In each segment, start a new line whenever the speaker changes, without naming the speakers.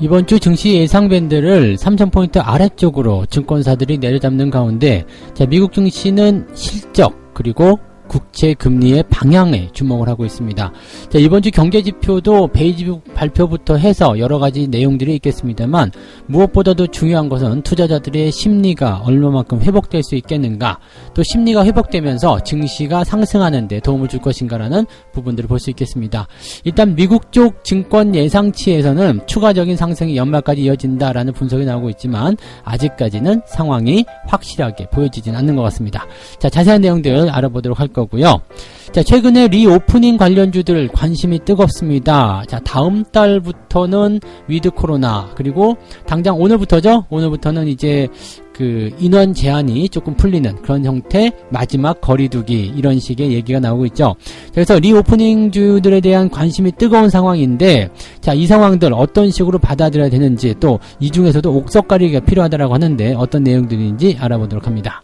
이번 주 증시 예상 밴드를 3,000포인트 아래쪽으로 증권사들이 내려잡는 가운데, 자, 미국 증시는 실적 그리고 국채 금리의 방향에 주목을 하고 있습니다. 자, 이번 주 경제 지표도 베이직 발표부터 해서 여러 가지 내용들이 있겠습니다만, 무엇보다도 중요한 것은 투자자들의 심리가 얼마만큼 회복될 수 있겠는가, 또 심리가 회복되면서 증시가 상승하는 데 도움을 줄 것인가라는 부분들을 볼 수 있겠습니다. 일단 미국 쪽 증권 예상치에서는 추가적인 상승이 연말까지 이어진다라는 분석이 나오고 있지만, 아직까지는 상황이 확실하게 보여지진 않는 것 같습니다. 자, 자세한 내용들 알아보도록 할 거고요. 자, 최근에 리오프닝 관련주들 관심이 뜨겁습니다. 자, 다음 달부터는 위드 코로나, 그리고 당장 오늘부터죠? 오늘부터는 이제 그 인원 제한이 조금 풀리는 그런 형태, 마지막 거리두기, 이런 식의 얘기가 나오고 있죠. 그래서 리오프닝주들에 대한 관심이 뜨거운 상황인데, 자, 이 상황들 어떤 식으로 받아들여야 되는지, 또 이 중에서도 옥석 가리기가 필요하다라고 하는데 어떤 내용들인지 알아보도록 합니다.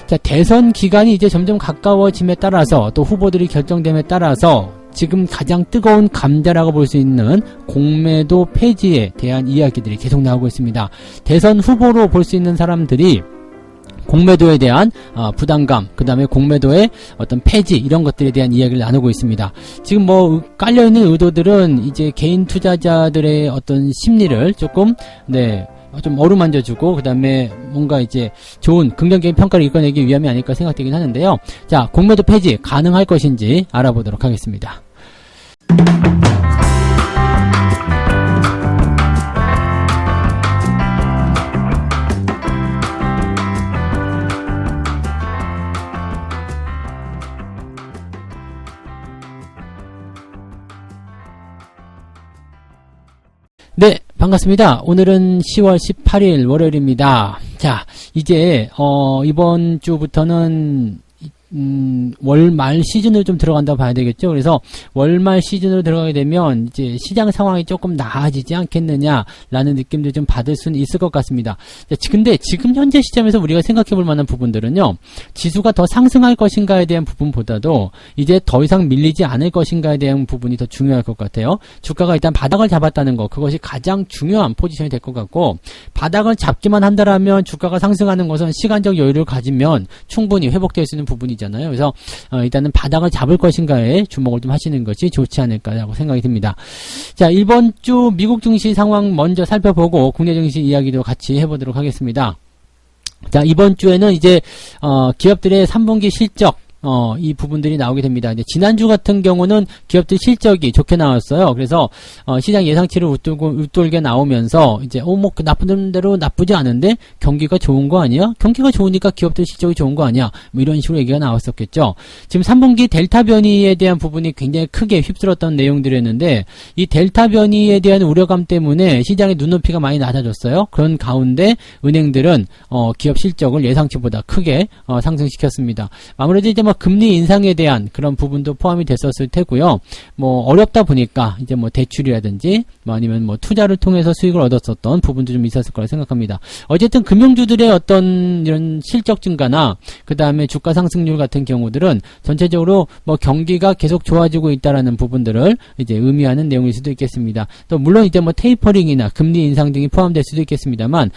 자, 대선 기간이 이제 점점 가까워짐에 따라서, 또 후보들이 결정됨에 따라서 지금 가장 뜨거운 감자라고 볼 수 있는 공매도 폐지에 대한 이야기들이 계속 나오고 있습니다. 대선 후보로 볼 수 있는 사람들이 공매도에 대한 부담감, 그 다음에 공매도의 어떤 폐지, 이런 것들에 대한 이야기를 나누고 있습니다. 지금 뭐 깔려있는 의도들은 이제 개인 투자자들의 어떤 심리를 조금 좀 어루만져주고, 그 다음에 뭔가 이제 좋은 긍정적인 평가를 이끌어내기 위함이 아닐까 생각되긴 하는데요. 자, 공매도 폐지 가능할 것인지 알아보도록 하겠습니다. 네, 반갑습니다. 오늘은 10월 18일 월요일입니다. 자, 이제 이번 주부터는 월말 시즌으로 좀 들어간다고 봐야 되겠죠. 그래서 월말 시즌으로 들어가게 되면 이제 시장 상황이 조금 나아지지 않겠느냐라는 느낌도 좀 받을 수는 있을 것 같습니다. 근데 지금 현재 시점에서 우리가 생각해 볼 만한 부분들은요, 지수가 더 상승할 것인가에 대한 부분보다도 이제 더 이상 밀리지 않을 것인가에 대한 부분이 더 중요할 것 같아요. 주가가 일단 바닥을 잡았다는 거, 그것이 가장 중요한 포지션이 될 것 같고, 바닥을 잡기만 한다라면 주가가 상승하는 것은 시간적 여유를 가지면 충분히 회복될 수 있는 부분이 잖아요. 그래서 일단은 바닥을 잡을 것인가에 주목을 좀 하시는 것이 좋지 않을까라고 생각이 듭니다. 자, 이번 주 미국 증시 상황 먼저 살펴보고 국내 증시 이야기도 같이 해보도록 하겠습니다. 자, 이번 주에는 이제 기업들의 3분기 실적, 이 부분들이 나오게 됩니다. 이제 지난주 같은 경우는 기업들 실적이 좋게 나왔어요. 그래서 시장 예상치를 웃돌게 나오면서 이제 뭐 나쁜 대로 나쁘지 않은데 경기가 좋은 거 아니야? 경기가 좋으니까 기업들 실적이 좋은 거 아니야? 뭐 이런 식으로 얘기가 나왔었겠죠. 지금 3분기 델타 변이에 대한 부분이 굉장히 크게 휩쓸었던 내용들이었는데, 이 델타 변이에 대한 우려감 때문에 시장의 눈높이가 많이 낮아졌어요. 그런 가운데 은행들은 기업 실적을 예상치보다 크게 상승시켰습니다. 아무래도 이제 금리 인상에 대한 그런 부분도 포함이 됐었을 테고요. 뭐 어렵다 보니까 이제 뭐 대출이라든지 뭐 아니면 뭐 투자를 통해서 수익을 얻었었던 부분도 좀 있었을 거라 생각합니다. 어쨌든 금융주들의 어떤 이런 실적 증가나 그 다음에 주가 상승률 같은 경우들은 전체적으로 뭐 경기가 계속 좋아지고 있다라는 부분들을 이제 의미하는 내용일 수도 있겠습니다. 또 물론 이제 뭐 테이퍼링이나 금리 인상 등이 포함될 수도 있겠습니다만,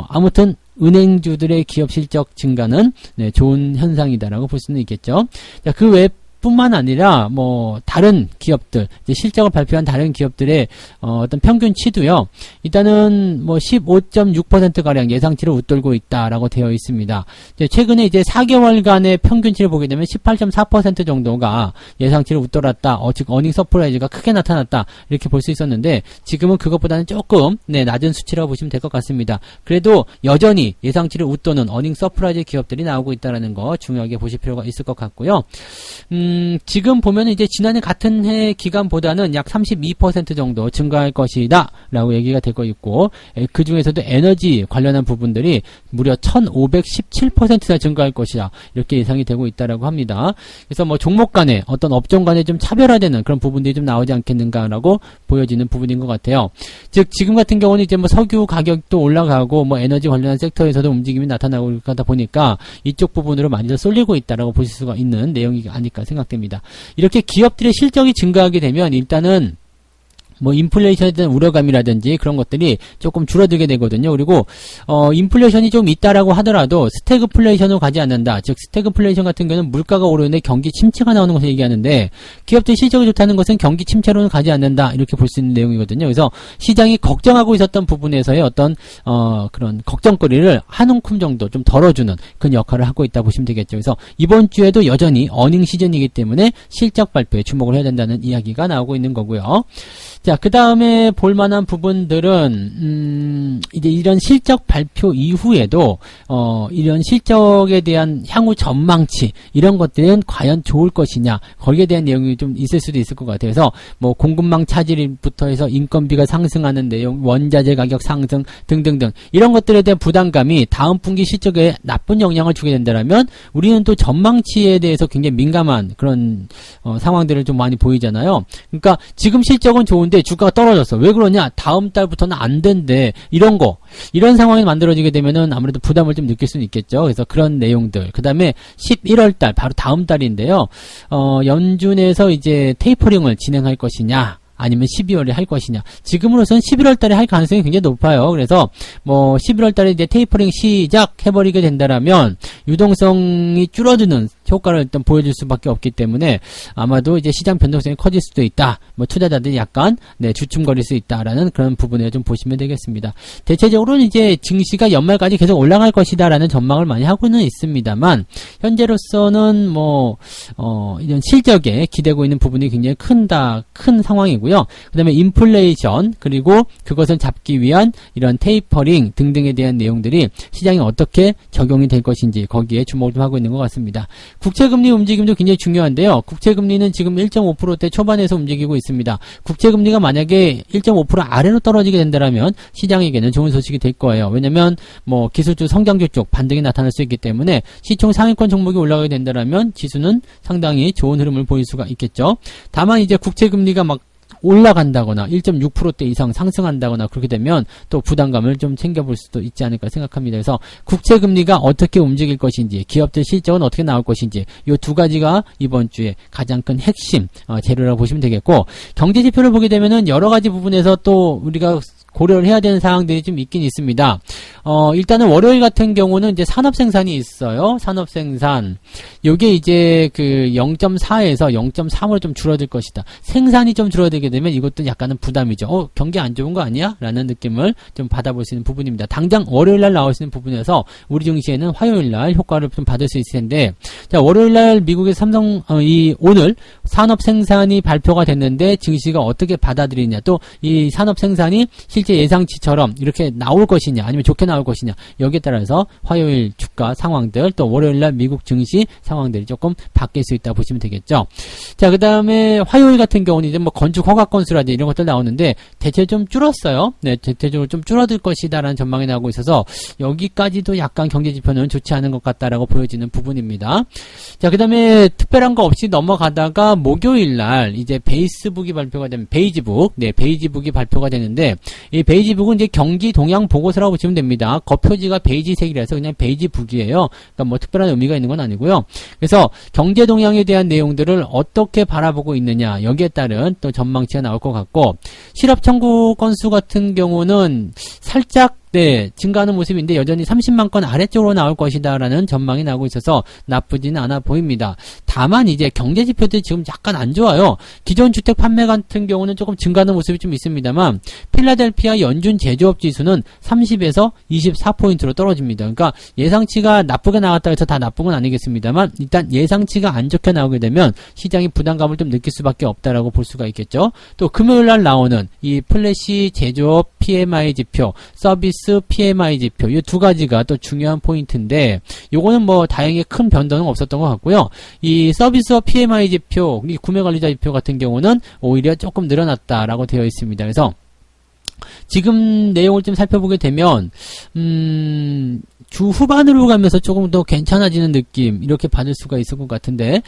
아무튼 은행주들의 기업 실적 증가는 좋은 현상이다라고 볼 수는 있겠죠. 자, 그 외 뿐만 아니라 뭐 다른 기업들, 이제 실적을 발표한 다른 기업들의 어떤 평균치도요, 일단은 뭐 15.6% 가량 예상치를 웃돌고 있다라고 되어 있습니다. 이제 최근에 이제 4개월간의 평균치를 보게 되면 18.4% 정도가 예상치를 웃돌았다, 즉 어닝 서프라이즈가 크게 나타났다, 이렇게 볼 수 있었는데, 지금은 그것보다는 조금 낮은 수치라고 보시면 될 것 같습니다. 그래도 여전히 예상치를 웃도는 어닝 서프라이즈 기업들이 나오고 있다는 거 중요하게 보실 필요가 있을 것 같고요. 지금 보면 이제 지난해 같은 해 기간보다는 약 32% 정도 증가할 것이다 라고 얘기가 되고 있고, 그 중에서도 에너지 관련한 부분들이 무려 1517%나 증가할 것이다, 이렇게 예상이 되고 있다라고 합니다. 그래서 뭐 종목 간에 어떤 업종 간에 좀 차별화되는 그런 부분들이 좀 나오지 않겠는가라고 보여지는 부분인 것 같아요. 즉 지금 같은 경우는 이제 뭐 석유 가격도 올라가고 뭐 에너지 관련한 섹터에서도 움직임이 나타나고 하다 보니까 이쪽 부분으로 많이 더 쏠리고 있다라고 보실 수가 있는 내용이 아닐까 생각됩니다. 이렇게 기업들의 실적이 증가하게 되면 일단은 뭐 인플레이션에 대한 우려감이라든지 그런 것들이 조금 줄어들게 되거든요. 그리고 인플레이션이 좀 있다라고 하더라도 스태그플레이션으로 가지 않는다. 즉 스태그플레이션 같은 경우는 물가가 오르는데 경기 침체가 나오는 것을 얘기하는데 기업들 실적이 좋다는 것은 경기 침체로는 가지 않는다. 이렇게 볼 수 있는 내용이거든요. 그래서 시장이 걱정하고 있었던 부분에서의 어떤 그런 걱정거리를 한 움큼 정도 좀 덜어주는 그런 역할을 하고 있다 보시면 되겠죠. 그래서 이번 주에도 여전히 어닝 시즌이기 때문에 실적 발표에 주목을 해야 된다는 이야기가 나오고 있는 거고요. 자, 그 다음에 볼만한 부분들은, 이제 이런 실적 발표 이후에도, 이런 실적에 대한 향후 전망치, 이런 것들은 과연 좋을 것이냐, 거기에 대한 내용이 좀 있을 수도 있을 것 같아요. 그래서, 뭐, 공급망 차질부터 해서 인건비가 상승하는 내용, 원자재 가격 상승 등등등, 이런 것들에 대한 부담감이 다음 분기 실적에 나쁜 영향을 주게 된다면, 우리는 또 전망치에 대해서 굉장히 민감한 그런, 상황들을 좀 많이 보이잖아요. 그러니까, 지금 실적은 좋은데, 주가가 떨어졌어. 왜 그러냐? 다음 달부터는 안 된대. 이런 상황이 만들어지게 되면은 아무래도 부담을 좀 느낄 수는 있겠죠. 그래서 그런 내용들. 그 다음에 11월 달, 바로 다음 달인데요. 연준에서 이제 테이퍼링을 진행할 것이냐. 아니면 12월에 할 것이냐. 지금으로서는 11월 달에 할 가능성이 굉장히 높아요. 그래서 뭐 11월 달에 이제 테이퍼링 시작해버리게 된다라면 유동성이 줄어드는 효과를 일단 보여줄 수밖에 없기 때문에 아마도 이제 시장 변동성이 커질 수도 있다. 뭐 투자자들이 약간 주춤거릴 수 있다라는 그런 부분에 좀 보시면 되겠습니다. 대체적으로는 이제 증시가 연말까지 계속 올라갈 것이다라는 전망을 많이 하고는 있습니다만 현재로서는 뭐 이런 실적에 기대고 있는 부분이 굉장히 큰 상황이고요. 그 다음에 인플레이션 그리고 그것을 잡기 위한 이런 테이퍼링 등등에 대한 내용들이 시장에 어떻게 적용이 될 것인지 거기에 주목을 좀 하고 있는 것 같습니다. 국채금리 움직임도 굉장히 중요한데요. 국채금리는 지금 1.5%대 초반에서 움직이고 있습니다. 국채금리가 만약에 1.5% 아래로 떨어지게 된다면 시장에게는 좋은 소식이 될 거예요. 왜냐면 뭐 기술주 성장주 쪽 반등이 나타날 수 있기 때문에 시총 상위권 종목이 올라가게 된다면 지수는 상당히 좋은 흐름을 보일 수가 있겠죠. 다만 이제 국채금리가 막 올라간다거나 1.6%대 이상 상승한다거나 그렇게 되면 또 부담감을 좀 챙겨볼 수도 있지 않을까 생각합니다. 그래서 국채금리가 어떻게 움직일 것인지 기업들 실적은 어떻게 나올 것인지 이 두 가지가 이번 주에 가장 큰 핵심 재료라고 보시면 되겠고 경제지표를 보게 되면은 여러 가지 부분에서 또 우리가 고려를 해야 되는 사항들이 좀 있긴 있습니다. 일단은 월요일 같은 경우는 이제 산업생산이 있어요. 산업생산. 요게 이제 그 0.4에서 0.3으로 좀 줄어들 것이다. 생산이 좀 줄어들게 되면 이것도 약간은 부담이죠. 경기 안 좋은 거 아니야? 라는 느낌을 좀 받아볼 수 있는 부분입니다. 당장 월요일 날 나올 수 있는 부분에서 우리 증시에는 화요일 날 효과를 좀 받을 수 있을 텐데, 자, 월요일 날 미국의 오늘 산업생산이 발표가 됐는데 증시가 어떻게 받아들이냐, 또 이 산업생산이 실제 예상치처럼 이렇게 나올 것이냐 아니면 좋게 나올 것이냐 여기에 따라서 화요일 주가 상황들 또 월요일날 미국 증시 상황들이 조금 바뀔 수 있다 보시면 되겠죠. 자, 그 다음에 화요일 같은 경우는 이제 뭐 건축 허가 건수라든지 이런 것들 나오는데 대체 좀 줄었어요. 대체적으로 좀 줄어들 것이다라는 전망이 나오고 있어서 여기까지도 약간 경제지표는 좋지 않은 것 같다라고 보여지는 부분입니다. 자, 그 다음에 특별한 거 없이 넘어가다가 목요일날 이제 베이스북이 발표가 되면 베이지북이 발표가 되는데 이 베이지북은 이제 경기 동향 보고서라고 보시면 됩니다. 겉표지가 베이지색이라서 그냥 베이지북이에요. 그러니까 뭐 특별한 의미가 있는 건 아니고요. 그래서 경제 동향에 대한 내용들을 어떻게 바라보고 있느냐 여기에 따른 또 전망치가 나올 것 같고 실업 청구 건수 같은 경우는 살짝 증가하는 모습인데 여전히 30만 건 아래쪽으로 나올 것이다라는 전망이 나오고 있어서 나쁘지는 않아 보입니다. 다만 이제 경제지표들이 지금 약간 안 좋아요. 기존 주택 판매 같은 경우는 조금 증가하는 모습이 좀 있습니다만 필라델피아 연준 제조업 지수는 30에서 24포인트로 떨어집니다. 그러니까 예상치가 나쁘게 나왔다 해서 다 나쁜 건 아니겠습니다만 일단 예상치가 안 좋게 나오게 되면 시장이 부담감을 좀 느낄 수밖에 없다라고 볼 수가 있겠죠. 또 금요일날 나오는 이 플래시 제조업 PMI 지표, 서비스 PMI 지표 이 두 가지가 또 중요한 포인트인데 요거는 뭐 다행히 큰 변동은 없었던 것 같고요. 이 서비스와 PMI 지표, 이 구매관리자 지표 같은 경우는 오히려 조금 늘어났다라고 되어 있습니다. 그래서 지금 내용을 좀 살펴보게 되면 주 후반으로 가면서 조금 더 괜찮아지는 느낌 이렇게 받을 수가 있을 것 같은데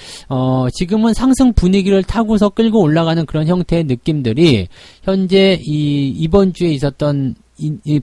지금은 상승 분위기를 타고서 끌고 올라가는 그런 형태의 느낌들이 현재 이번 주에 있었던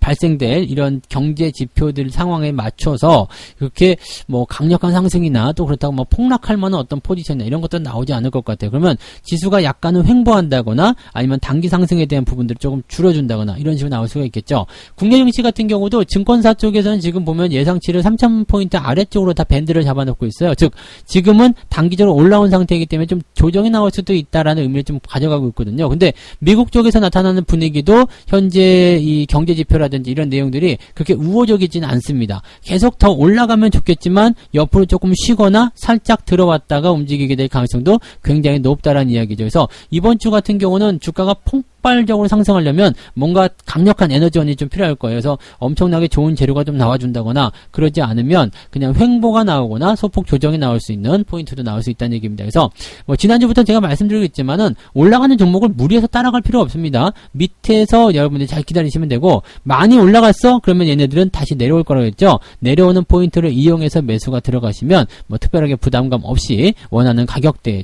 발생될 이런 경제 지표들 상황에 맞춰서 그렇게 뭐 강력한 상승이나 또 그렇다고 뭐 폭락할 만한 어떤 포지션이나 이런 것들은 나오지 않을 것 같아요. 그러면 지수가 약간은 횡보한다거나 아니면 단기 상승에 대한 부분들을 조금 줄여준다거나 이런 식으로 나올 수가 있겠죠. 국내 증시 같은 경우도 증권사 쪽에서는 지금 보면 예상치를 3,000포인트 아래쪽으로 다 밴드를 잡아놓고 있어요. 즉 지금은 단기적으로 올라온 상태이기 때문에 좀 조정이 나올 수도 있다라는 의미를 좀 가져가고 있거든요. 근데 미국 쪽에서 나타나는 분위기도 현재 이 경제지표라든지 이런 내용들이 그렇게 우호적이지는 않습니다. 계속 더 올라가면 좋겠지만 옆으로 조금 쉬거나 살짝 들어왔다가 움직이게 될 가능성도 굉장히 높다라는 이야기죠. 그래서 이번 주 같은 경우는 주가가 폭발적으로 상승하려면 뭔가 강력한 에너지원이 좀 필요할 거예요. 그래서 엄청나게 좋은 재료가 좀 나와준다거나 그러지 않으면 그냥 횡보가 나오거나 소폭 조정이 나올 수 있는 포인트도 나올 수 있다는 얘기입니다. 그래서 뭐 지난주부터 제가 말씀드리고 있지만은 올라가는 종목을 무리해서 따라갈 필요 없습니다. 밑에서 여러분들이 잘 기다리시면 되고 많이 올라갔어? 그러면 얘네들은 다시 내려올 거라고 했죠. 내려오는 포인트를 이용해서 매수가 들어가시면 뭐 특별하게 부담감 없이 원하는 가격대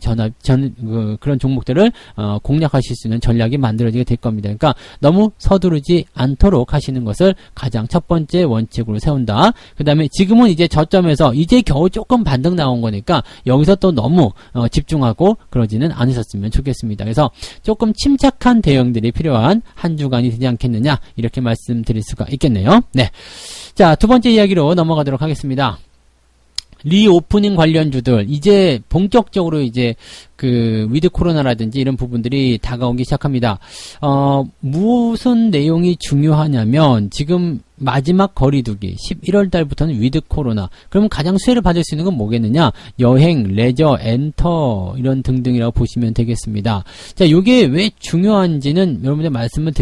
그런 종목들을 공략하실 수 있는 전략이 만들어지게 될 겁니다. 그러니까 너무 서두르지 않도록 하시는 것을 가장 첫 번째 원칙으로 세운다. 그 다음에 지금은 이제 저점에서 이제 겨우 조금 반등 나온 거니까 여기서 또 너무 집중하고 그러지는 않으셨으면 좋겠습니다. 그래서 조금 침착한 대응들이 필요한 한 주간이 되지 않겠느냐 이렇게 말씀드릴 수가 있겠네요. 네, 자, 두 번째 이야기로 넘어가도록 하겠습니다. 리오프닝 관련주들 이제 본격적으로 이제 그 위드 코로나라든지 이런 부분들이 다가오기 시작합니다. 무슨 내용이 중요하냐면 지금 마지막 거리두기 11월 달부터는 위드 코로나. 그러면 가장 수혜를 받을 수 있는 건 뭐겠느냐? 여행, 레저, 엔터 이런 등등이라고 보시면 되겠습니다. 자, 이게 왜 중요한지는 여러분들 말씀을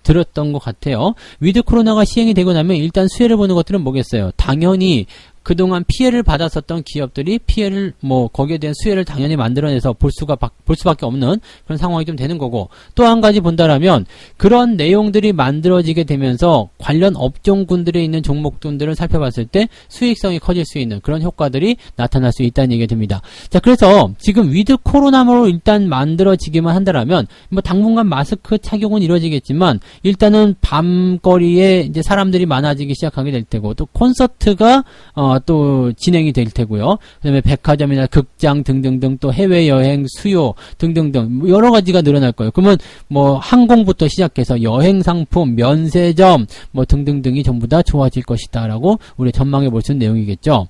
드렸던 것 같아요. 위드 코로나가 시행이 되고 나면 일단 수혜를 보는 것들은 뭐겠어요? 당연히 그동안 피해를 받았었던 기업들이 피해를 거기에 대한 수혜를 당연히 만들어내서 볼 수밖에 없는 그런 상황이 좀 되는 거고, 또 한 가지 본다라면 그런 내용들이 만들어지게 되면서 관련 업종군들에 있는 종목군들을 살펴봤을 때 수익성이 커질 수 있는 그런 효과들이 나타날 수 있다는 얘기가 됩니다. 자, 그래서 지금 위드 코로나로 일단 만들어지기만 한다라면 당분간 마스크 착용은 이루어지겠지만 일단은 밤거리에 이제 사람들이 많아지기 시작하게 될 테고, 또 콘서트가 또 진행이 될 테고요. 그 다음에 백화점이나 극장 등등등, 또 해외여행 수요 등등등 여러 가지가 늘어날 거예요. 그러면 항공부터 시작해서 여행상품, 면세점 등등등이 전부 다 좋아질 것이다 라고 우리 전망해 볼 수 있는 내용이겠죠.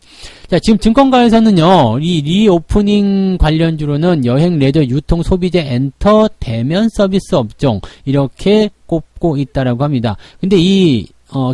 자, 지금 증권가에서는요, 이 리오프닝 관련주로는 여행, 레저, 유통, 소비재, 엔터, 대면 서비스 업종 이렇게 꼽고 있다라고 합니다. 근데 이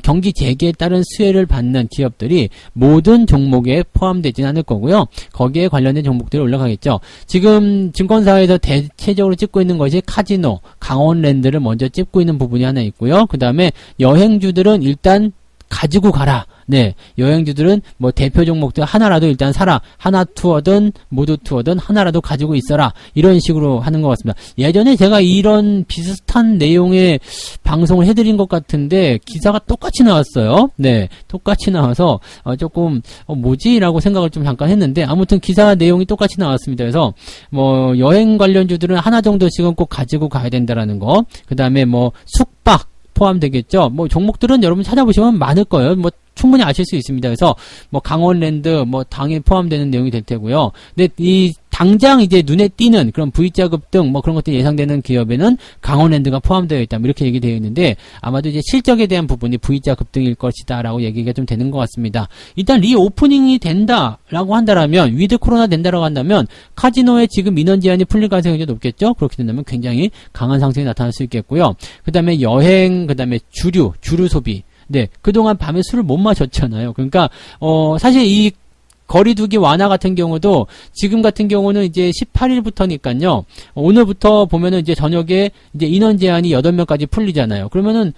경기 재개에 따른 수혜를 받는 기업들이 모든 종목에 포함되진 않을 거고요. 거기에 관련된 종목들이 올라가겠죠. 지금 증권사에서 대체적으로 찍고 있는 것이 카지노, 강원랜드를 먼저 찍고 있는 부분이 하나 있고요. 그 다음에 여행주들은 일단 가지고 가라. 네, 여행주들은 대표 종목들 하나라도 일단 사라. 하나 투어든 모두 투어든 하나라도 가지고 있어라. 이런 식으로 하는 것 같습니다. 예전에 제가 이런 비슷한 내용의 방송을 해드린 것 같은데 기사가 똑같이 나왔어요. 네, 똑같이 나와서 조금 뭐지? 라고 생각을 좀 잠깐 했는데 아무튼 기사 내용이 똑같이 나왔습니다. 그래서 여행 관련주들은 하나 정도씩은 꼭 가지고 가야 된다라는 거. 그 다음에 숙박 포함되겠죠. 종목들은 여러분 찾아보시면 많을 거예요. 충분히 아실 수 있습니다. 그래서 강원랜드 당연히 포함되는 내용이 될 테고요. 근데 이 당장 이제 눈에 띄는 그런 V자급 등 그런 것들이 예상되는 기업에는 강원랜드가 포함되어 있다. 이렇게 얘기되어 있는데 아마도 이제 실적에 대한 부분이 V자급 등일 것이다라고 얘기가 좀 되는 것 같습니다. 일단 리오프닝이 된다라고 한다라면, 위드 코로나 된다라고 한다면 카지노에 지금 민원 제한이 풀릴 가능성이 굉장히 높겠죠. 그렇게 된다면 굉장히 강한 상승이 나타날 수 있겠고요. 그 다음에 여행, 그 다음에 주류 소비. 네, 그동안 밤에 술을 못 마셨잖아요. 그러니까 사실 이 거리두기 완화 같은 경우도 지금 같은 경우는 이제 18일부터니까요. 오늘부터 보면은 이제 저녁에 이제 인원 제한이 8명까지 풀리잖아요. 그러면은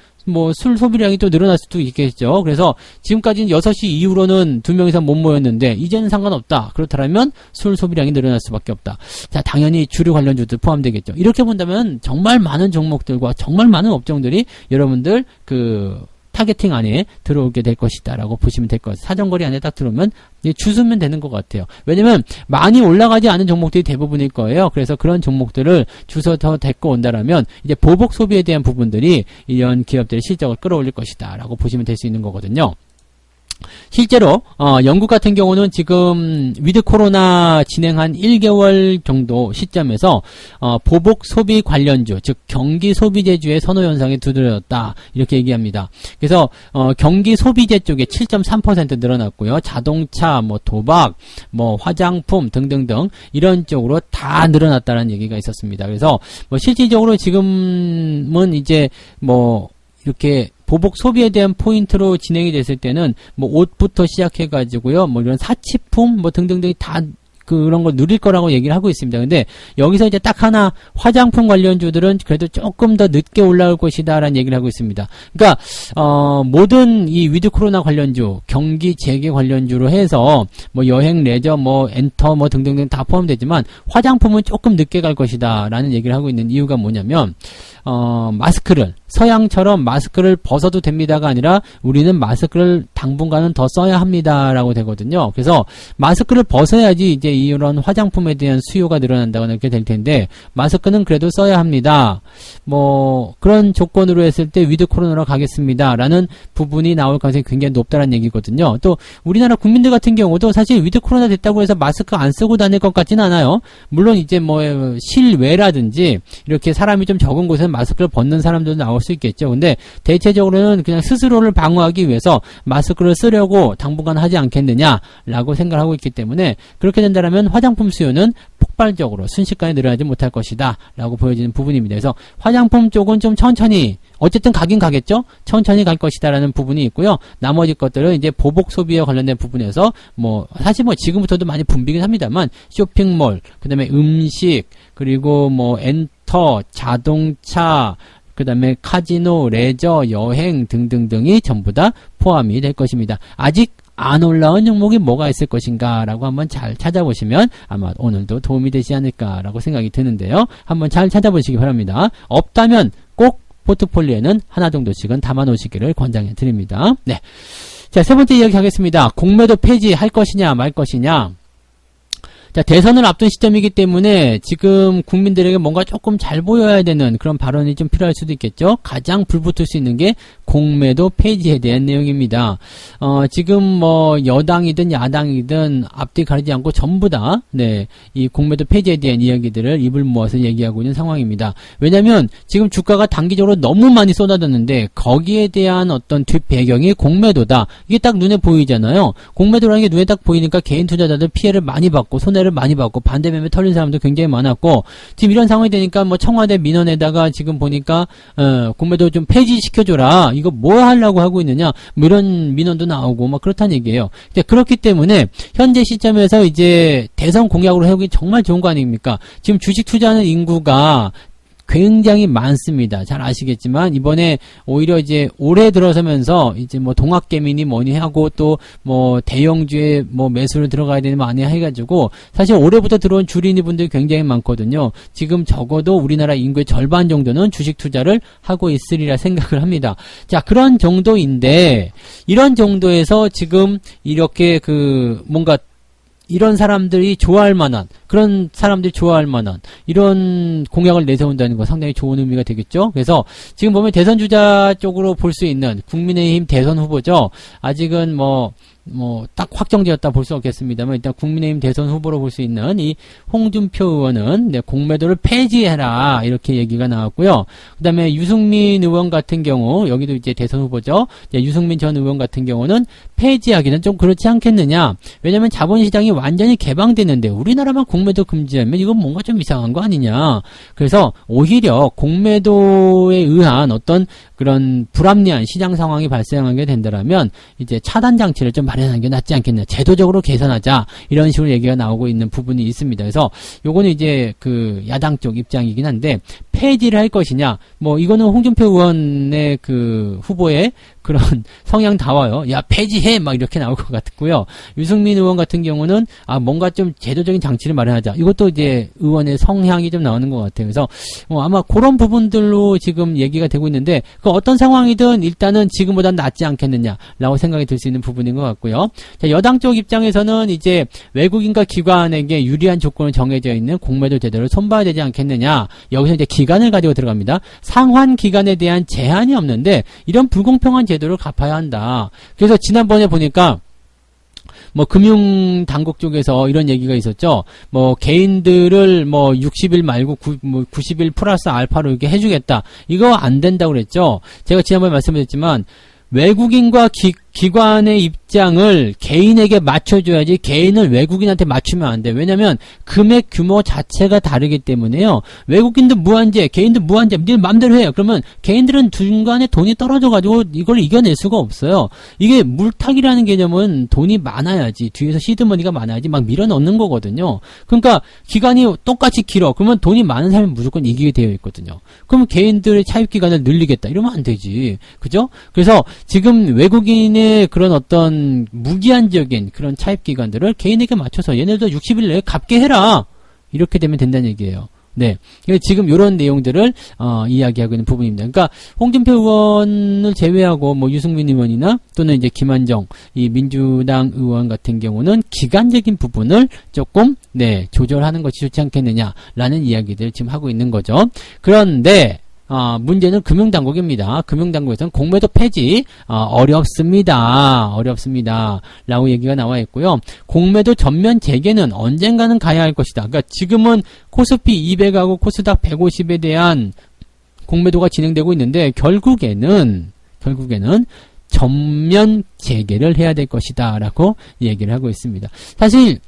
술 소비량이 또 늘어날 수도 있겠죠. 그래서 지금까지는 6시 이후로는 2명 이상 못 모였는데 이제는 상관없다. 그렇다면 술 소비량이 늘어날 수밖에 없다. 자, 당연히 주류 관련주들 포함되겠죠. 이렇게 본다면 정말 많은 종목들과 정말 많은 업종들이 여러분들 타겟팅 안에 들어오게 될 것이다라고 보시면 될 것 같아요. 사정거리 안에 딱 들어오면 주수면 되는 것 같아요. 왜냐면 많이 올라가지 않은 종목들이 대부분일 거예요. 그래서 그런 종목들을 주워서 데리고 온다라면 이제 보복 소비에 대한 부분들이 이런 기업들의 실적을 끌어올릴 것이다라고 보시면 될 수 있는 거거든요. 실제로 영국 같은 경우는 지금 위드 코로나 진행한 1개월 정도 시점에서 보복 소비 관련주, 즉 경기 소비재주의 선호 현상이 두드러졌다 이렇게 얘기합니다. 그래서 경기 소비재 쪽에 7.3% 늘어났고요. 자동차, 뭐 도박, 뭐 화장품 등등등 이런 쪽으로 다 늘어났다는 얘기가 있었습니다. 그래서 뭐 실질적으로 지금은 이제 뭐 이렇게 보복 소비에 대한 포인트로 진행이 됐을 때는 뭐 옷부터 시작해가지고요, 뭐 이런 사치품 뭐 등등등이 다 그런 걸 누릴 거라고 얘기를 하고 있습니다. 근데 여기서 이제 딱 하나 화장품 관련주들은 그래도 조금 더 늦게 올라올 것이다라는 얘기를 하고 있습니다. 그러니까 모든 이 위드 코로나 관련주, 경기 재개 관련주로 해서 뭐 여행, 레저, 뭐 엔터, 뭐 등등등 다 포함되지만 화장품은 조금 늦게 갈 것이다라는 얘기를 하고 있는 이유가 뭐냐면 마스크를 서양처럼 마스크를 벗어도 됩니다가 아니라 우리는 마스크를 당분간은 더 써야 합니다라고 되거든요. 그래서 마스크를 벗어야지 이제 이런 화장품에 대한 수요가 늘어난다거나 이렇게 될 텐데 마스크는 그래도 써야 합니다. 뭐 그런 조건으로 했을 때 위드 코로나로 가겠습니다라는 부분이 나올 가능성이 굉장히 높다는 얘기거든요. 또 우리나라 국민들 같은 경우도 사실 위드 코로나 됐다고 해서 마스크 안 쓰고 다닐 것 같지는 않아요. 물론 이제 뭐 실외라든지 이렇게 사람이 좀 적은 곳에서 마스크를 벗는 사람들도 나올 수 있겠죠. 근데 대체적으로는 그냥 스스로를 방어하기 위해서 마스크를 쓰려고 당분간 하지 않겠느냐라고 생각을 하고 있기 때문에 그렇게 된다면 화장품 수요는 폭발적으로 순식간에 늘어나지 못할 것이다 라고 보여지는 부분입니다. 그래서 화장품 쪽은 좀 천천히 어쨌든 가긴 가겠죠. 천천히 갈 것이다 라는 부분이 있고요. 나머지 것들은 이제 보복 소비와 관련된 부분에서 뭐 사실 뭐 지금부터도 많이 붐비긴 합니다만 쇼핑몰, 그 다음에 음식, 그리고 뭐 엔터, 자동차, 그 다음에 카지노, 레저, 여행 등등등이 전부 다 포함이 될 것입니다. 아직 안 올라온 종목이 뭐가 있을 것인가 라고 한번 잘 찾아보시면 아마 오늘도 도움이 되지 않을까 라고 생각이 드는데요. 한번 잘 찾아보시기 바랍니다. 없다면 꼭 포트폴리오에는 하나 정도씩은 담아 놓으시기를 권장해 드립니다. 네. 자, 세 번째 이야기 하겠습니다. 공매도 폐지할 것이냐 말 것이냐. 자, 대선을 앞둔 시점이기 때문에 지금 국민들에게 뭔가 조금 잘 보여야 되는 그런 발언이 좀 필요할 수도 있겠죠. 가장 불붙을 수 있는 게 공매도 폐지에 대한 내용입니다. 지금 뭐 여당이든 야당이든 앞뒤 가리지 않고 전부 다 이 공매도 폐지에 대한 이야기들을 입을 모아서 얘기하고 있는 상황입니다. 왜냐면 지금 주가가 단기적으로 너무 많이 쏟아졌는데 거기에 대한 어떤 뒷 배경이 공매도다. 이게 딱 눈에 보이잖아요. 공매도라는 게 눈에 딱 보이니까 개인 투자자들 피해를 많이 받고 손해를 많이 받고 반대 매매 털린 사람도 굉장히 많았고 지금 이런 상황이 되니까 뭐 청와대 민원에다가 지금 보니까 공매도 좀 폐지시켜줘라. 이거 뭐 하려고 하고 있느냐. 뭐 이런 민원도 나오고 막 그렇다는 얘기예요. 그렇기 때문에 현재 시점에서 이제 대선 공약으로 해오기 정말 좋은 거 아닙니까? 지금 주식 투자하는 인구가 굉장히 많습니다. 잘 아시겠지만 이번에 오히려 이제 올해 들어서면서 이제 뭐 동학개미니 뭐니 하고 또 뭐 대형주에 뭐 매수를 들어가야 되는 많이 해가지고 사실 올해부터 들어온 주린이 분들이 굉장히 많거든요. 지금 적어도 우리나라 인구의 절반 정도는 주식 투자를 하고 있으리라 생각을 합니다. 자, 그런 정도인데 이런 정도에서 지금 이렇게 뭔가 이런 사람들이 좋아할 만한, 그런 사람들이 좋아할 만한 이런 공약을 내세운다는 거 상당히 좋은 의미가 되겠죠. 그래서 지금 보면 대선 주자 쪽으로 볼 수 있는 국민의힘 대선 후보죠. 아직은 딱 확정되었다 볼 수 없겠습니다만 일단 국민의힘 대선 후보로 볼 수 있는 이 홍준표 의원은 공매도를 폐지해라 이렇게 얘기가 나왔고요. 그 다음에 유승민 의원 같은 경우 여기도 이제 대선 후보죠. 유승민 전 의원 같은 경우는 폐지하기는 좀 그렇지 않겠느냐. 왜냐하면 자본시장이 완전히 개방되는데 우리나라만 공매도 금지하면 이건 뭔가 좀 이상한 거 아니냐. 그래서 오히려 공매도에 의한 어떤 그런 불합리한 시장 상황이 발생하게 된다면 이제 차단 장치를 좀 마련하는 게 낫지 않겠냐. 제도적으로 개선하자. 이런 식으로 얘기가 나오고 있는 부분이 있습니다. 그래서 요거는 이제 그 야당 쪽 입장이긴 한데 폐지를 할 것이냐. 뭐 이거는 홍준표 의원의 그 후보의 그런 성향 다 와요. 야, 폐지해! 막 이렇게 나올 것 같고요. 유승민 의원 같은 경우는, 뭔가 좀 제도적인 장치를 마련하자. 이것도 이제 의원의 성향이 좀 나오는 것 같아요. 그래서, 아마 그런 부분들로 지금 얘기가 되고 있는데, 그 어떤 상황이든 일단은 지금보단 낫지 않겠느냐라고 생각이 들 수 있는 부분인 것 같고요. 자, 여당 쪽 입장에서는 이제 외국인과 기관에게 유리한 조건을 정해져 있는 공매도 제도를 손봐야 되지 않겠느냐. 여기서 이제 기간을 가지고 들어갑니다. 상환 기간에 대한 제한이 없는데, 이런 불공평한 제도를 갚아야 한다. 그래서 지난번에 보니까 뭐 금융당국 쪽에서 이런 얘기가 있었죠. 뭐 개인들을 뭐 60일 말고 90일 플러스 알파로 이렇게 해주겠다. 이거 안 된다고 그랬죠. 제가 지난번에 말씀드렸지만 외국인과 기관의 입장을 개인에게 맞춰줘야지 개인을 외국인한테 맞추면 안 돼. 왜냐면 금액 규모 자체가 다르기 때문에요. 외국인도 무한제, 개인도 무한제, 니들 마음대로 해요. 그러면 개인들은 중간에 돈이 떨어져가지고 이걸 이겨낼 수가 없어요. 이게 물타기라는 개념은 돈이 많아야지, 뒤에서 시드머니가 많아야지 막 밀어넣는 거거든요. 그러니까 기간이 똑같이 길어. 그러면 돈이 많은 사람이 무조건 이기게 되어 있거든요. 그러면 개인들의 차입기간을 늘리겠다. 이러면 안 되지. 그죠? 그래서 지금 외국인의 그런 어떤 무기한적인 그런 차입 기간들을 개인에게 맞춰서 얘네도 60일 내에 갚게 해라. 이렇게 되면 된다는 얘기예요. 네. 지금 이런 내용들을 이야기하고 있는 부분입니다. 그러니까 홍준표 의원을 제외하고 뭐 유승민 의원이나 또는 이제 김한정 이 민주당 의원 같은 경우는 기간적인 부분을 조금 조절하는 것이 좋지 않겠느냐라는 이야기들을 지금 하고 있는 거죠. 그런데 문제는 금융당국입니다. 금융당국에서는 공매도 폐지, 어렵습니다. 라고 얘기가 나와 있고요. 공매도 전면 재개는 언젠가는 가야 할 것이다. 그러니까 지금은 코스피 200하고 코스닥 150에 대한 공매도가 진행되고 있는데, 결국에는 전면 재개를 해야 될 것이다. 라고 얘기를 하고 있습니다. 사실,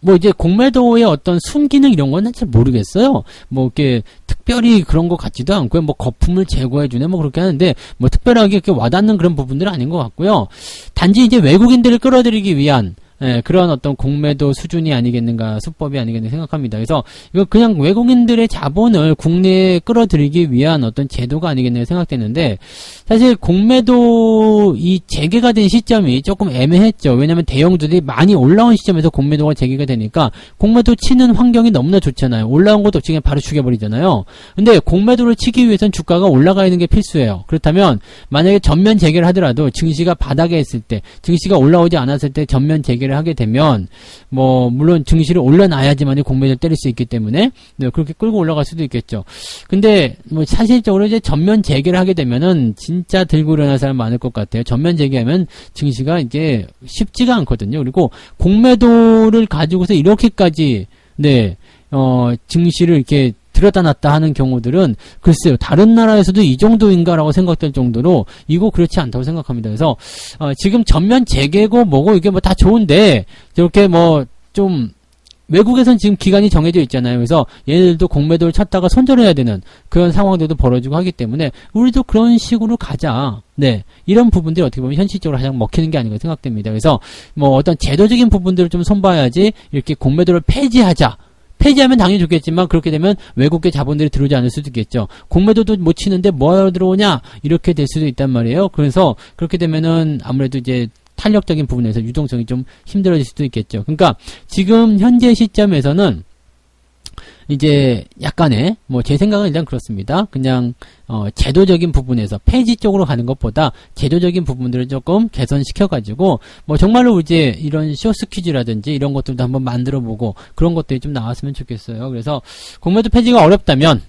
뭐 이제 공매도의 어떤 순기능 이런 건 잘 모르겠어요. 뭐 이렇게 특별히 그런 것 같지도 않고요. 뭐 거품을 제거해주네 뭐 그렇게 하는데 뭐 특별하게 이렇게 와닿는 그런 부분들은 아닌 것 같고요. 단지 이제 외국인들을 끌어들이기 위한 그런 어떤 공매도 수준이 아니겠는가, 수법이 아니겠는가 생각합니다. 그래서 이거 그냥 외국인들의 자본을 국내에 끌어들이기 위한 어떤 제도가 아니겠는가 생각되는데, 사실 공매도 이 재개가 된 시점이 조금 애매했죠. 왜냐면 대형주들이 많이 올라온 시점에서 공매도가 재개가 되니까 공매도 치는 환경이 너무나 좋잖아요. 올라온 것도 없이 그냥 바로 죽여버리잖아요. 근데 공매도를 치기 위해서는 주가가 올라가 있는 게 필수예요. 그렇다면 만약에 전면 재개를 하더라도 증시가 바닥에 있을 때, 증시가 올라오지 않았을 때 전면 재개를 하게 되면 뭐 물론 증시를 올려놔야지만 공매도를 때릴 수 있기 때문에 그렇게 끌고 올라갈 수도 있겠죠. 근데 뭐 사실적으로 이제 전면 재개를 하게 되면은 진짜 들고 일어날 사람 많을 것 같아요. 전면 재개하면 증시가 이제 쉽지가 않거든요. 그리고 공매도를 가지고서 이렇게까지 증시를 이렇게 들었다 놨다 하는 경우들은 글쎄요, 다른 나라에서도 이 정도인가라고 생각될 정도로 이거 그렇지 않다고 생각합니다. 그래서 지금 전면 재개고 뭐고 이게 뭐 다 좋은데 저렇게 뭐 좀 외국에선 지금 기간이 정해져 있잖아요. 그래서 얘네들도 공매도를 찾다가 손절해야 되는 그런 상황들도 벌어지고 하기 때문에 우리도 그런 식으로 가자. 이런 부분들이 어떻게 보면 현실적으로 가장 먹히는 게 아닌가 생각됩니다. 그래서 뭐 어떤 제도적인 부분들을 좀 손봐야지 이렇게 공매도를 폐지하면 당연히 좋겠지만 그렇게 되면 외국계 자본들이 들어오지 않을 수도 있겠죠. 공매도도 못 치는데 뭐하러 들어오냐? 이렇게 될 수도 있단 말이에요. 그래서 그렇게 되면은 아무래도 이제 탄력적인 부분에서 유동성이 좀 힘들어질 수도 있겠죠. 그러니까 지금 현재 시점에서는 이제 약간의 뭐 제 생각은 일단 그렇습니다. 그냥 제도적인 부분에서 폐지 쪽으로 가는 것보다 제도적인 부분들을 조금 개선시켜가지고 뭐 정말로 이제 이런 쇼스 퀴즈라든지 이런 것들도 한번 만들어보고 그런 것들이 좀 나왔으면 좋겠어요. 그래서 공매도 폐지가 어렵다면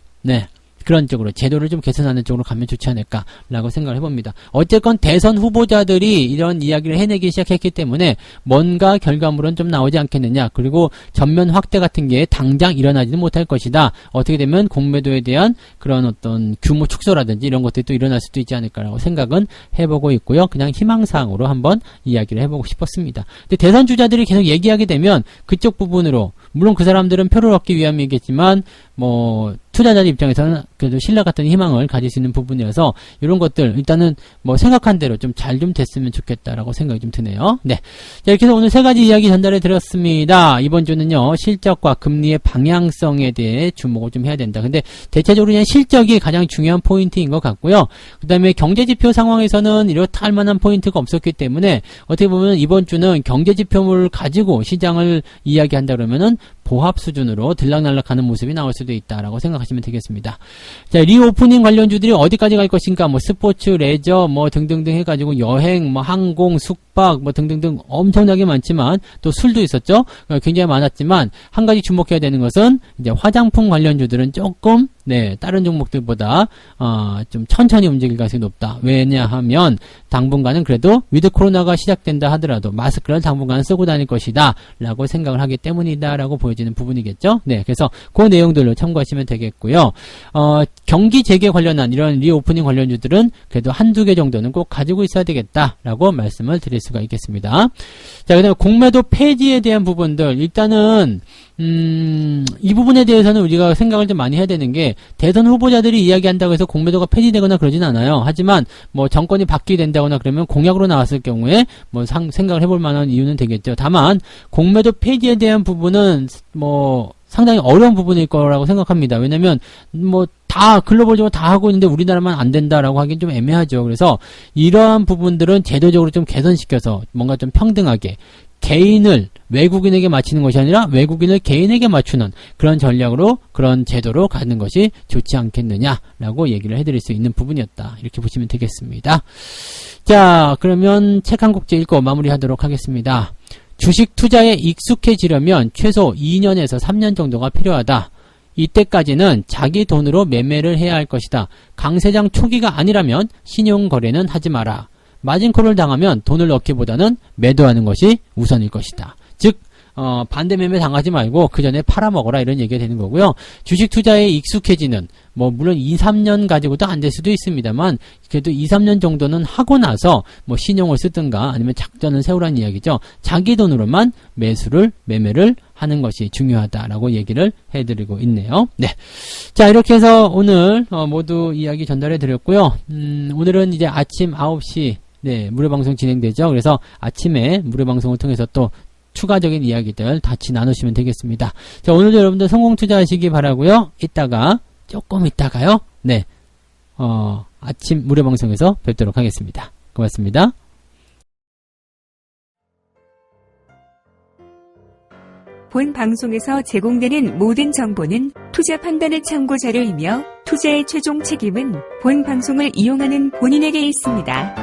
그런 쪽으로 제도를 좀 개선하는 쪽으로 가면 좋지 않을까라고 생각을 해봅니다. 어쨌건 대선 후보자들이 이런 이야기를 해내기 시작했기 때문에 뭔가 결과물은 좀 나오지 않겠느냐. 그리고 전면 확대 같은 게 당장 일어나지는 못할 것이다. 어떻게 되면 공매도에 대한 그런 어떤 규모 축소라든지 이런 것들이 또 일어날 수도 있지 않을까라고 생각은 해보고 있고요. 그냥 희망사항으로 한번 이야기를 해보고 싶었습니다. 근데 대선 주자들이 계속 얘기하게 되면 그쪽 부분으로 물론 그 사람들은 표를 얻기 위함이겠지만 뭐 투자자들 입장에서는 그래도 신라 같은 희망을 가질 수 있는 부분이어서 이런 것들 일단은 뭐 생각한 대로 좀 잘 좀 됐으면 좋겠다라고 생각이 좀 드네요. 네. 자, 이렇게 해서 오늘 3가지 이야기 전달해 드렸습니다. 이번 주는요, 실적과 금리의 방향성에 대해 주목을 좀 해야 된다. 근데 대체적으로 그냥 실적이 가장 중요한 포인트인 것 같고요. 그 다음에 경제지표 상황에서는 이렇다 할 만한 포인트가 없었기 때문에 어떻게 보면 이번 주는 경제지표를 가지고 시장을 이야기한다 그러면은 보합 수준으로 들락날락하는 모습이 나올 수도 있다라고 생각하시면 되겠습니다. 자, 리오프닝 관련주들이 어디까지 갈 것인가, 뭐 스포츠, 레저, 뭐 등등등 해가지고 여행, 뭐 항공, 숙박, 뭐 등등등 엄청나게 많지만 또 술도 있었죠. 굉장히 많았지만 한 가지 주목해야 되는 것은 이제 화장품 관련주들은 조금 다른 종목들보다 좀 천천히 움직일 가능성이 높다. 왜냐하면 당분간은 그래도 위드 코로나가 시작된다 하더라도 마스크를 당분간 쓰고 다닐 것이다 라고 생각을 하기 때문이다 라고 보여지는 부분이겠죠. 네, 그래서 그 내용들로 참고하시면 되겠고요. 경기 재개 관련한 이런 리오프닝 관련주들은 그래도 한두 개 정도는 꼭 가지고 있어야 되겠다 라고 말씀을 드릴 수가 있겠습니다. 자, 그 다음에 공매도 폐지에 대한 부분들, 일단은 이 부분에 대해서는 우리가 생각을 좀 많이 해야 되는 게, 대선 후보자들이 이야기한다고 해서 공매도가 폐지되거나 그러진 않아요. 하지만 뭐 정권이 바뀌게 된다거나 그러면 공약으로 나왔을 경우에 뭐 생각을 해볼 만한 이유는 되겠죠. 다만 공매도 폐지에 대한 부분은 뭐 상당히 어려운 부분일 거라고 생각합니다. 왜냐면 뭐 다 글로벌적으로 다 하고 있는데 우리나라만 안 된다라고 하긴 좀 애매하죠. 그래서 이러한 부분들은 제도적으로 좀 개선시켜서 뭔가 좀 평등하게 개인을 외국인에게 맞추는 것이 아니라 외국인을 개인에게 맞추는 그런 전략으로, 그런 제도로 가는 것이 좋지 않겠느냐라고 얘기를 해드릴 수 있는 부분이었다. 이렇게 보시면 되겠습니다. 자, 그러면 책 한 곡째 읽고 마무리하도록 하겠습니다. 주식 투자에 익숙해지려면 최소 2년에서 3년 정도가 필요하다. 이때까지는 자기 돈으로 매매를 해야 할 것이다. 강세장 초기가 아니라면 신용거래는 하지 마라. 마진콜을 당하면 돈을 넣기보다는 매도하는 것이 우선일 것이다. 즉 반대 매매 당하지 말고 그 전에 팔아먹어라, 이런 얘기가 되는 거고요. 주식 투자에 익숙해지는, 뭐 물론 2, 3년 가지고도 안 될 수도 있습니다만 그래도 2, 3년 정도는 하고 나서 뭐 신용을 쓰든가 아니면 작전을 세우라는 이야기죠. 자기 돈으로만 매매를 하는 것이 중요하다라고 얘기를 해드리고 있네요. 네. 자, 이렇게 해서 오늘 모두 이야기 전달해 드렸고요. 오늘은 이제 아침 9시 무료 방송 진행되죠. 그래서 아침에 무료 방송을 통해서 또 추가적인 이야기들 같이 나누시면 되겠습니다. 자, 오늘도 여러분들 성공 투자하시기 바라고요. 조금 있다가요. 아침 무료 방송에서 뵙도록 하겠습니다. 고맙습니다.
본 방송에서 제공되는 모든 정보는 투자 판단의 참고 자료이며 투자의 최종 책임은 본 방송을 이용하는 본인에게 있습니다.